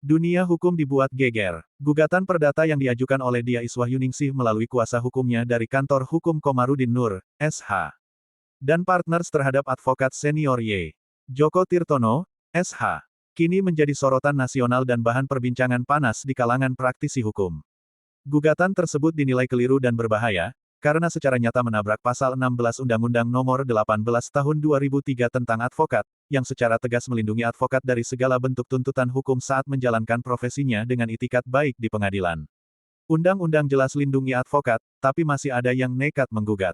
Dunia hukum dibuat geger. Gugatan perdata yang diajukan oleh Dia Iswahyuningsih melalui kuasa hukumnya dari Kantor Hukum Komarudin Nur, SH. Dan partners terhadap advokat senior Y. Joko Tirtono, SH. Kini menjadi sorotan nasional dan bahan perbincangan panas di kalangan praktisi hukum. Gugatan tersebut dinilai keliru dan berbahaya, karena secara nyata menabrak pasal 16 Undang-Undang Nomor 18 Tahun 2003 tentang advokat, yang secara tegas melindungi advokat dari segala bentuk tuntutan hukum saat menjalankan profesinya dengan itikat baik di pengadilan. Undang-undang jelas lindungi advokat, tapi masih ada yang nekat menggugat.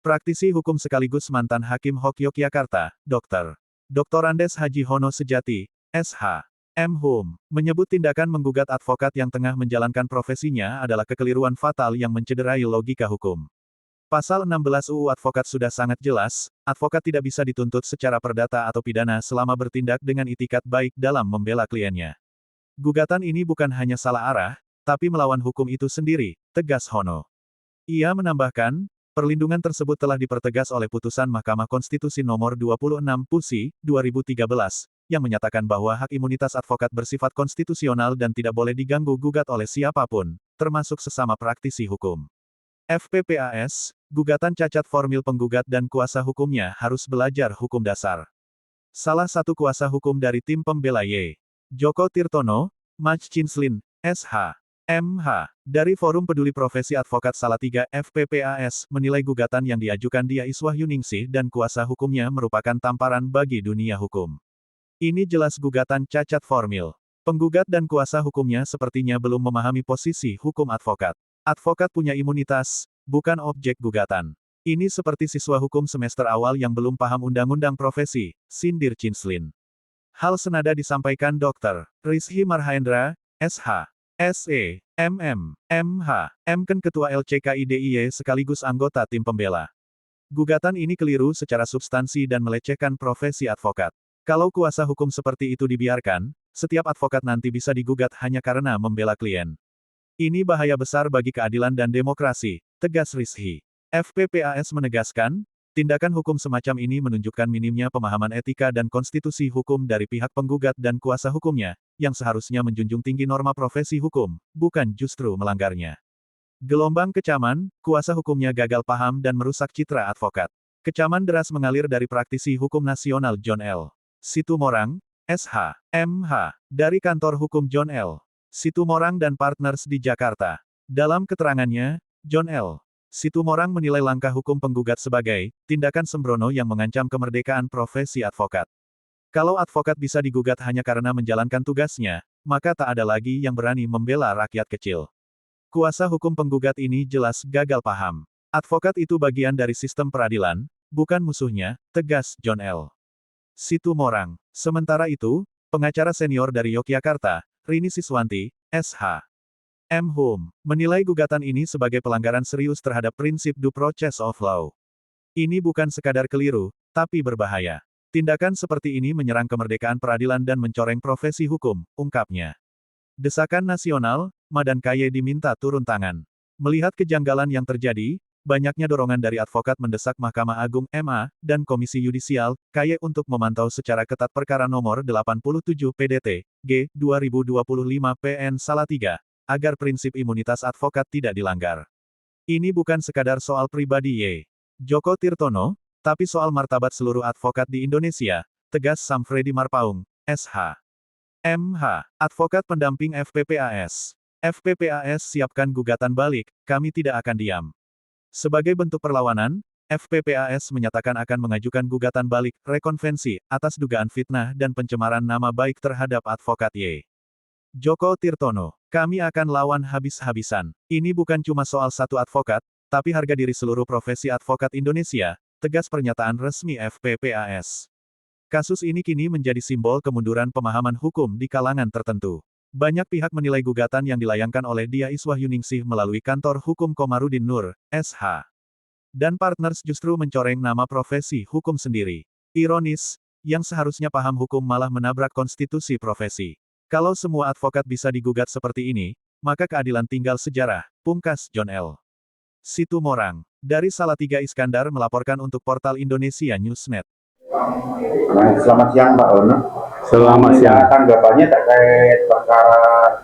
Praktisi hukum sekaligus mantan Hakim HOK Yogyakarta, Dr. Andes Haji Hono Sejati, SH. M. Hum, menyebut tindakan menggugat advokat yang tengah menjalankan profesinya adalah kekeliruan fatal yang mencederai logika hukum. Pasal 16 UU Advokat sudah sangat jelas, advokat tidak bisa dituntut secara perdata atau pidana selama bertindak dengan itikat baik dalam membela kliennya. Gugatan ini bukan hanya salah arah, tapi melawan hukum itu sendiri, tegas Hono. Ia menambahkan, perlindungan tersebut telah dipertegas oleh putusan Mahkamah Konstitusi Nomor 26 PUSI, 2013, yang menyatakan bahwa hak imunitas advokat bersifat konstitusional dan tidak boleh diganggu-gugat oleh siapapun, termasuk sesama praktisi hukum. FPPAS, gugatan cacat formil penggugat dan kuasa hukumnya harus belajar hukum dasar. Salah satu kuasa hukum dari tim pembela Y. Joko Tirtono, Maj Cinslin, SH. MH. Dari Forum Peduli Profesi Advokat Salatiga FPPAS menilai gugatan yang diajukan Dia Iswahyuningsih dan kuasa hukumnya merupakan tamparan bagi dunia hukum. Ini jelas gugatan cacat formil. Penggugat dan kuasa hukumnya sepertinya belum memahami posisi hukum advokat. Advokat punya imunitas, bukan objek gugatan. Ini seperti siswa hukum semester awal yang belum paham undang-undang profesi, sindir Cinslin. Hal senada disampaikan Dr. Rizky Marhaendra, SH. SE, MM, MH, Mken Ketua LCKIDIY sekaligus anggota tim pembela. Gugatan ini keliru secara substansi dan melecehkan profesi advokat. Kalau kuasa hukum seperti itu dibiarkan, setiap advokat nanti bisa digugat hanya karena membela klien. Ini bahaya besar bagi keadilan dan demokrasi, tegas Rizky. FPPAS menegaskan, tindakan hukum semacam ini menunjukkan minimnya pemahaman etika dan konstitusi hukum dari pihak penggugat dan kuasa hukumnya, yang seharusnya menjunjung tinggi norma profesi hukum, bukan justru melanggarnya. Gelombang kecaman, kuasa hukumnya gagal paham dan merusak citra advokat. Kecaman deras mengalir dari praktisi hukum nasional John L. Situmorang, SH. MH. Dari Kantor Hukum John L. Situmorang dan Partners di Jakarta. Dalam keterangannya, John L. Situmorang menilai langkah hukum penggugat sebagai tindakan sembrono yang mengancam kemerdekaan profesi advokat. Kalau advokat bisa digugat hanya karena menjalankan tugasnya, maka tak ada lagi yang berani membela rakyat kecil. Kuasa hukum penggugat ini jelas gagal paham. Advokat itu bagian dari sistem peradilan, bukan musuhnya, tegas John L. Situmorang. Sementara itu, pengacara senior dari Yogyakarta, Rini Siswanti, SH. M. Hum, menilai gugatan ini sebagai pelanggaran serius terhadap prinsip due process of law. Ini bukan sekadar keliru, tapi berbahaya. Tindakan seperti ini menyerang kemerdekaan peradilan dan mencoreng profesi hukum, ungkapnya. Desakan nasional, Madan Kaye diminta turun tangan. Melihat kejanggalan yang terjadi, banyaknya dorongan dari advokat mendesak Mahkamah Agung MA dan Komisi Yudisial KY untuk memantau secara ketat perkara nomor 87 PDT G 2025 PN Salatiga agar prinsip imunitas advokat tidak dilanggar. Ini bukan sekadar soal pribadi Y. Joko Tirtono, tapi soal martabat seluruh advokat di Indonesia, tegas Samfredi Marpaung, SH. MH, advokat pendamping FPPAS. FPPAS siapkan gugatan balik, kami tidak akan diam. Sebagai bentuk perlawanan, FPPAS menyatakan akan mengajukan gugatan balik, rekonvensi, atas dugaan fitnah dan pencemaran nama baik terhadap advokat Y. Joko Tirtono, kami akan lawan habis-habisan. Ini bukan cuma soal satu advokat, tapi harga diri seluruh profesi advokat Indonesia, tegas pernyataan resmi FPPAS. Kasus ini kini menjadi simbol kemunduran pemahaman hukum di kalangan tertentu. Banyak pihak menilai gugatan yang dilayangkan oleh Dia Iswahyuningsih melalui Kantor Hukum Komarudin Nur, SH. Dan partners justru mencoreng nama profesi hukum sendiri. Ironis, yang seharusnya paham hukum malah menabrak konstitusi profesi. Kalau semua advokat bisa digugat seperti ini, maka keadilan tinggal sejarah, pungkas John L. Situmorang. Dari Salatiga Iskandar melaporkan untuk portal Indonesia Newsnet. Selamat siang Pak Ono. Selamat siang. Tanggapannya terkait perkara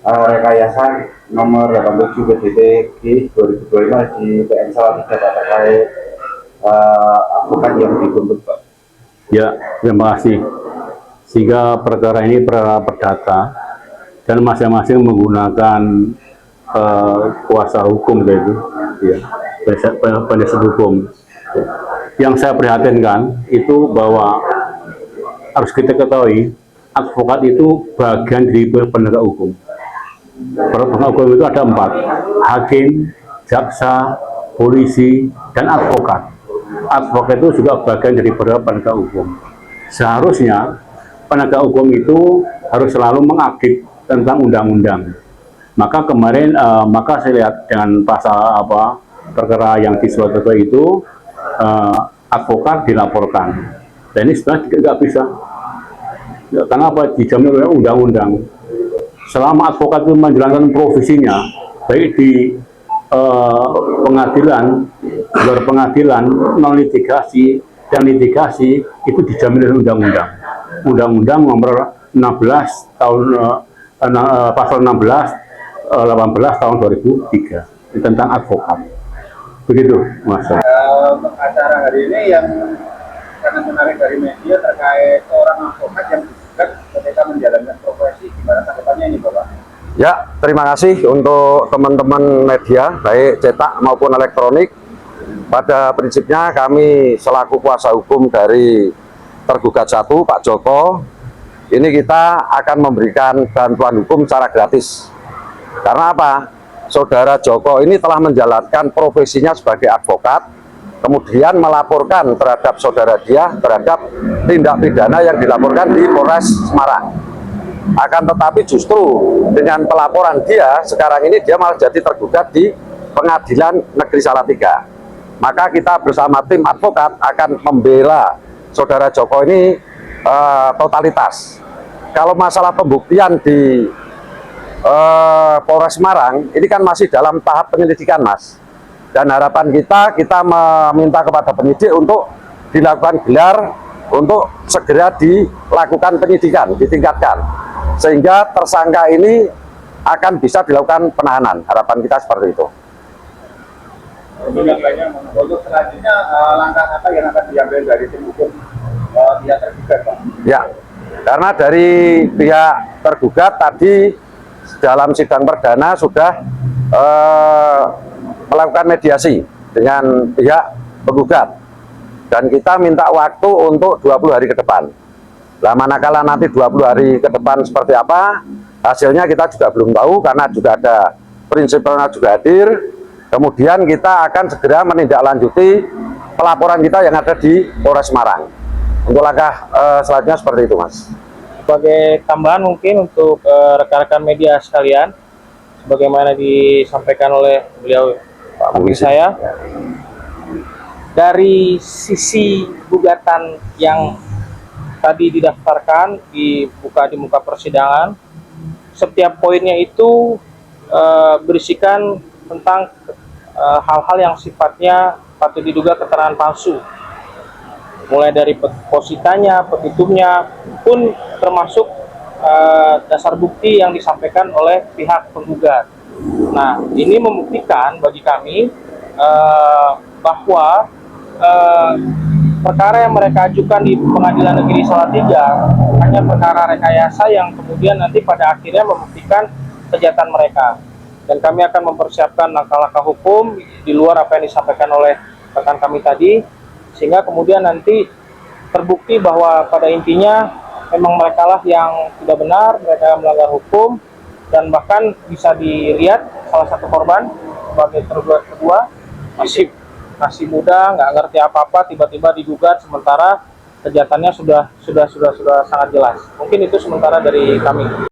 rekayasa nomor 87 PDTG 2025 di PN Salatiga terkait advokat yang dituntut, Pak. Ya, terima kasih. Sehingga perkara ini perkara perdata dan masing-masing menggunakan kuasa hukum itu, ya, penasihat hukum. Yang saya prihatinkan itu bahwa harus kita ketahui advokat itu bagian dari penegak hukum. Penegak hukum itu ada 4: hakim, jaksa, polisi, dan advokat. Advokat itu juga bagian dari penegak hukum. Seharusnya penegak hukum itu harus selalu mengaudit tentang undang-undang. Maka kemarin, maka saya lihat dengan pasal perkara yang di Surabaya itu, advokat dilaporkan. Dan ini sebenarnya tidak bisa. Ya, karena apa? Dijamin oleh undang-undang. Selama advokat itu menjalankan profesinya, baik di pengadilan, luar pengadilan, non litigasi, dan litigasi, itu dijamin oleh undang-undang. Undang-undang nomor 16 tahun pasal 16 18 tahun 2003 tentang advokat. Begitu, Mas. Untuk acara hari ini yang karena menarik dari media terkait seorang advokat yang digugat ketika menjalankan profesi, gimana tanggapannya ini, Bapak? Ya, terima kasih untuk teman-teman media, baik cetak maupun elektronik. Pada prinsipnya kami selaku kuasa hukum dari tergugat 1, Pak Joko, ini kita akan memberikan bantuan hukum secara gratis. Karena apa? Saudara Joko ini telah menjalankan profesinya sebagai advokat, kemudian melaporkan terhadap saudara dia terhadap tindak pidana yang dilaporkan di Polres Semarang. Akan tetapi justru dengan pelaporan dia, sekarang ini dia malah jadi tergugat di Pengadilan Negeri Salatiga. Maka kita bersama tim advokat akan membela saudara Joko ini totalitas. Kalau masalah pembuktian di Polres Semarang, ini kan masih dalam tahap penyelidikan, Mas. Dan harapan kita meminta kepada penyidik untuk dilakukan gelar untuk segera dilakukan penyidikan, ditingkatkan. Sehingga tersangka ini akan bisa dilakukan penahanan. Harapan kita seperti itu. Untuk selanjutnya langkah apa yang akan diambil dari tim hukum pihak tergugat, Pak? Ya, karena dari pihak tergugat tadi dalam sidang perdana sudah melakukan mediasi dengan pihak penggugat. Dan kita minta waktu untuk 20 hari ke depan. Nah, manakala nanti 20 hari ke depan seperti apa, hasilnya kita juga belum tahu karena juga ada prinsipalnya juga hadir. Kemudian kita akan segera menindaklanjuti pelaporan kita yang ada di Polres Semarang. Untuk langkah selanjutnya seperti itu, Mas. Sebagai tambahan mungkin untuk rekan-rekan media sekalian, sebagaimana disampaikan oleh beliau Pak Budi saya, dari sisi gugatan yang tadi didaftarkan di muka persidangan, setiap poinnya itu berisikan tentang hal-hal yang sifatnya patut diduga keterangan palsu, mulai dari positanya, petitumnya, pun termasuk dasar bukti yang disampaikan oleh pihak penggugat. Nah, ini membuktikan bagi kami bahwa perkara yang mereka ajukan di Pengadilan Negeri Salatiga hanya perkara rekayasa yang kemudian nanti pada akhirnya membuktikan kejahatan mereka. Dan kami akan mempersiapkan langkah-langkah hukum di luar apa yang disampaikan oleh rekan kami tadi, sehingga kemudian nanti terbukti bahwa pada intinya memang mereka lah yang tidak benar, mereka melanggar hukum, dan bahkan bisa dilihat salah satu korban sebagai tergugat kedua masih muda, nggak ngerti apa-apa, tiba-tiba digugat sementara kejahatannya sudah sangat jelas. Mungkin itu sementara dari kami.